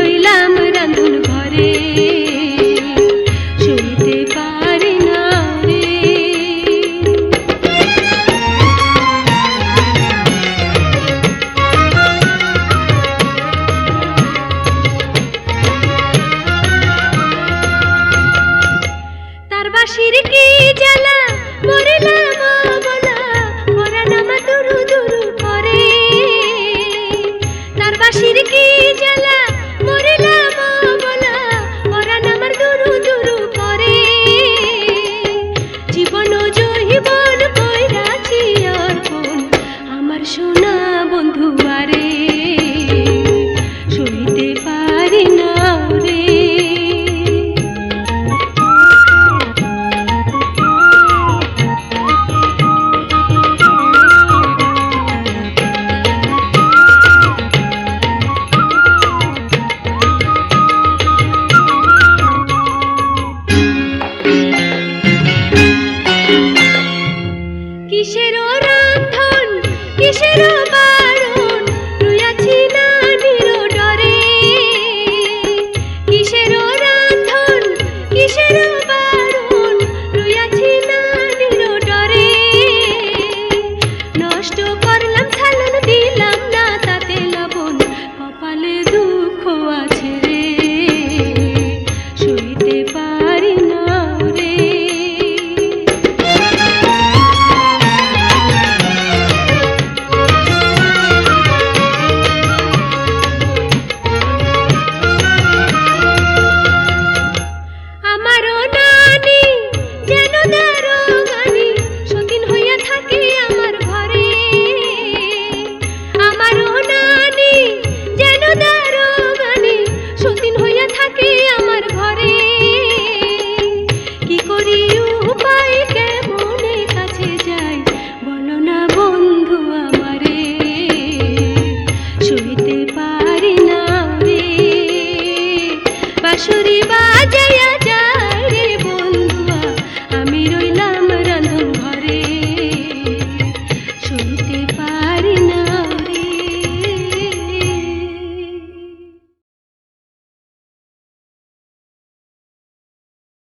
রইলাম রান্ধুন ঘরে, সইতে পারি না রে। তার বাঁশির কি জ্বালা, মরিলাম অবলা, পরাণ আমার দুরু দুরু করে। তার বাঁশির কি জ্বালা, মরিলাম অবলা, পরাণ আমার দুরু দুরু করে। জীবন জৈবন কইরাছি অর্পণ, আমার সোনা বন্ধু আরে, সইতে পারি না রে। কিসেরও রান্ধন, কিসেরও বারণ, রইয়াছি নানির ডরে। কিসেরও রান্ধন, কিসেরও বারণ, রইয়াছি নানির ডরে। নষ্ট করলাম ছালন, দিলাম না তাতে লবণ, কপালে দুঃখ আছে।